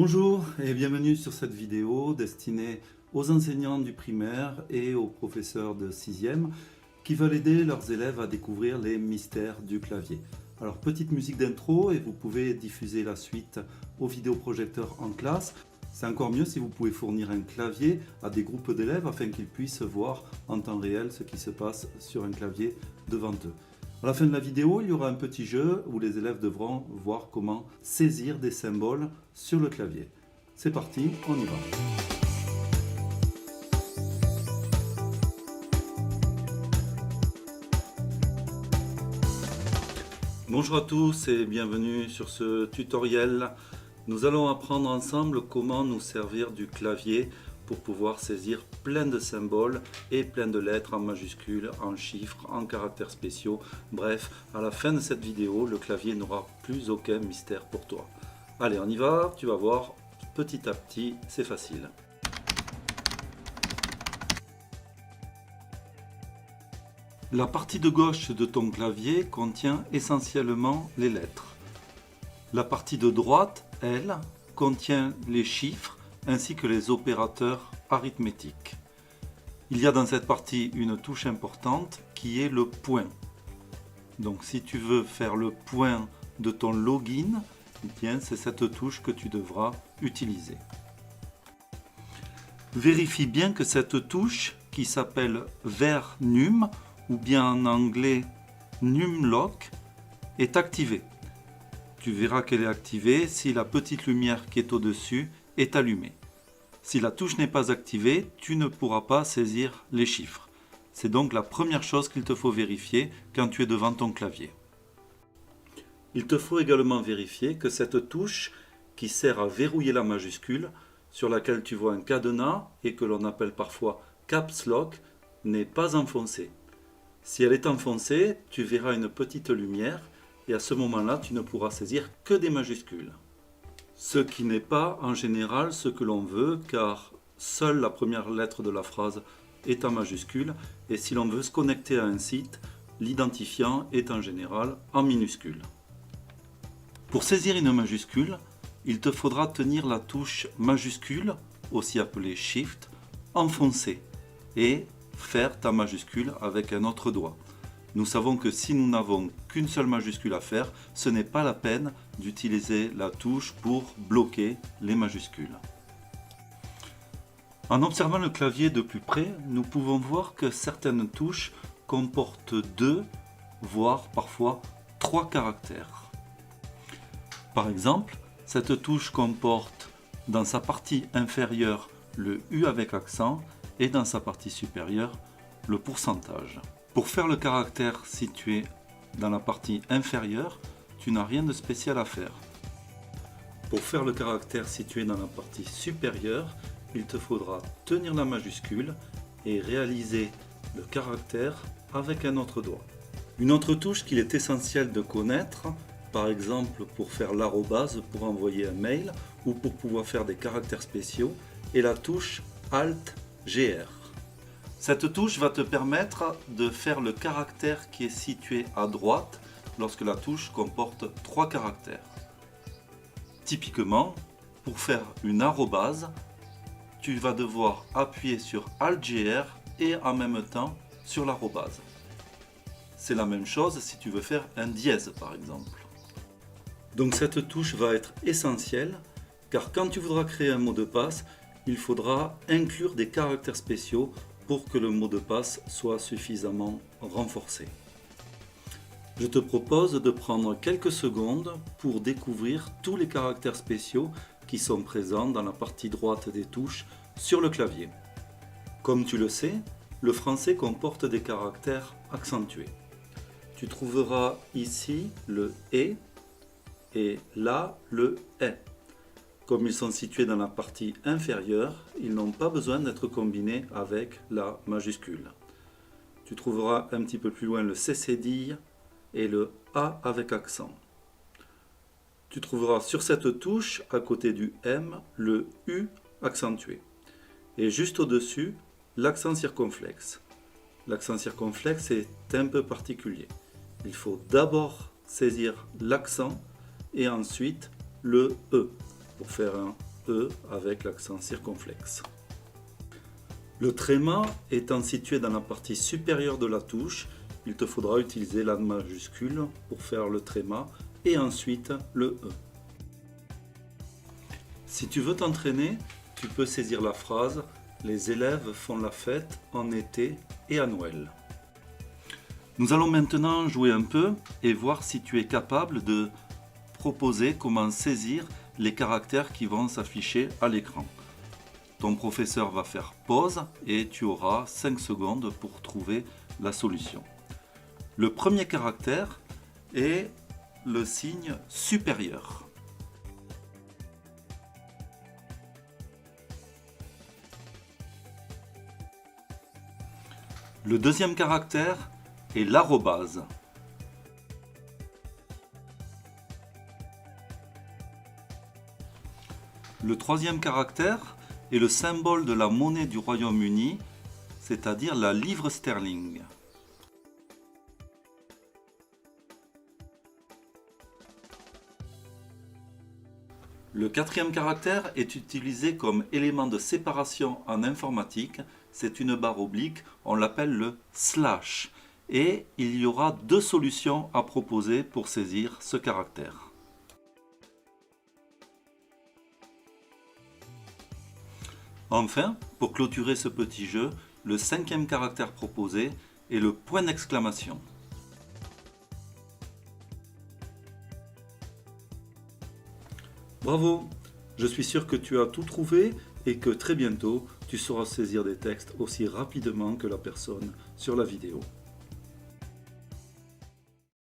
Bonjour et bienvenue sur cette vidéo destinée aux enseignants du primaire et aux professeurs de 6e qui veulent aider leurs élèves à découvrir les mystères du clavier. Alors petite musique d'intro et vous pouvez diffuser la suite au vidéoprojecteur en classe. C'est encore mieux si vous pouvez fournir un clavier à des groupes d'élèves afin qu'ils puissent voir en temps réel ce qui se passe sur un clavier devant eux. À la fin de la vidéo, il y aura un petit jeu où les élèves devront voir comment saisir des symboles sur le clavier. C'est parti, on y va. Bonjour à tous et bienvenue sur ce tutoriel. Nous allons apprendre ensemble comment nous servir du clavier pour pouvoir saisir plein de symboles et plein de lettres en majuscules, en chiffres, en caractères spéciaux. Bref, à la fin de cette vidéo, le clavier n'aura plus aucun mystère pour toi. Allez, on y va, tu vas voir, petit à petit, c'est facile. La partie de gauche de ton clavier contient essentiellement les lettres. La partie de droite, elle, contient les chiffres ainsi que les opérateurs arithmétiques. Il y a dans cette partie une touche importante qui est le point. Donc si tu veux faire le point de ton login, eh bien c'est cette touche que tu devras utiliser. Vérifie bien que cette touche qui s'appelle VERNUM ou bien en anglais NumLock est activée. Tu verras qu'elle est activée si la petite lumière qui est au-dessus est allumée. Si la touche n'est pas activée, tu ne pourras pas saisir les chiffres. C'est donc la première chose qu'il te faut vérifier quand tu es devant ton clavier. Il te faut également vérifier que cette touche qui sert à verrouiller la majuscule, sur laquelle tu vois un cadenas et que l'on appelle parfois Caps Lock, n'est pas enfoncée. Si elle est enfoncée, tu verras une petite lumière et à ce moment-là, tu ne pourras saisir que des majuscules. Ce qui n'est pas en général ce que l'on veut, car seule la première lettre de la phrase est en majuscule, et si l'on veut se connecter à un site, l'identifiant est en général en minuscule. Pour saisir une majuscule, il te faudra tenir la touche majuscule, aussi appelée Shift, enfoncée, et faire ta majuscule avec un autre doigt. Nous savons que si nous n'avons qu'une seule majuscule à faire, ce n'est pas la peine d'utiliser la touche pour bloquer les majuscules. En observant le clavier de plus près, nous pouvons voir que certaines touches comportent 2, voire parfois 3 caractères. Par exemple, cette touche comporte dans sa partie inférieure le U avec accent et dans sa partie supérieure le pourcentage. Pour faire le caractère situé dans la partie inférieure, tu n'as rien de spécial à faire. Pour faire le caractère situé dans la partie supérieure, il te faudra tenir la majuscule et réaliser le caractère avec un autre doigt. Une autre touche qu'il est essentiel de connaître, par exemple pour faire l'arrobase pour envoyer un mail ou pour pouvoir faire des caractères spéciaux, est la touche Alt-GR. Cette touche va te permettre de faire le caractère qui est situé à droite lorsque la touche comporte 3 caractères. Typiquement, pour faire une arrobase, tu vas devoir appuyer sur Alt-GR et en même temps sur l'arrobase. C'est la même chose si tu veux faire un dièse par exemple. Donc cette touche va être essentielle car quand tu voudras créer un mot de passe, il faudra inclure des caractères spéciaux pour que le mot de passe soit suffisamment renforcé. Je te propose de prendre quelques secondes pour découvrir tous les caractères spéciaux qui sont présents dans la partie droite des touches sur le clavier. Comme tu le sais, le français comporte des caractères accentués. Tu trouveras ici le « et là le « est ». Comme ils sont situés dans la partie inférieure, ils n'ont pas besoin d'être combinés avec la majuscule. Tu trouveras un petit peu plus loin le C cédille et le A avec accent. Tu trouveras sur cette touche, à côté du M, le U accentué. Et juste au-dessus, l'accent circonflexe. L'accent circonflexe est un peu particulier. Il faut d'abord saisir l'accent et ensuite le E pour faire un E avec l'accent circonflexe. Le tréma étant situé dans la partie supérieure de la touche, il te faudra utiliser la majuscule pour faire le tréma et ensuite le E. Si tu veux t'entraîner, tu peux saisir la phrase « Les élèves font la fête en été et à Noël ». Nous allons maintenant jouer un peu et voir si tu es capable de proposer comment saisir les caractères qui vont s'afficher à l'écran. Ton professeur va faire pause et tu auras 5 secondes pour trouver la solution. Le premier caractère est le signe supérieur. Le deuxième caractère est l'arrobase. Le troisième caractère est le symbole de la monnaie du Royaume-Uni, c'est-à-dire la livre sterling. Le quatrième caractère est utilisé comme élément de séparation en informatique. C'est une barre oblique, on l'appelle le slash. Et il y aura 2 solutions à proposer pour saisir ce caractère. Enfin, pour clôturer ce petit jeu, le 5e caractère proposé est le point d'exclamation. Bravo! Je suis sûr que tu as tout trouvé et que très bientôt, tu sauras saisir des textes aussi rapidement que la personne sur la vidéo.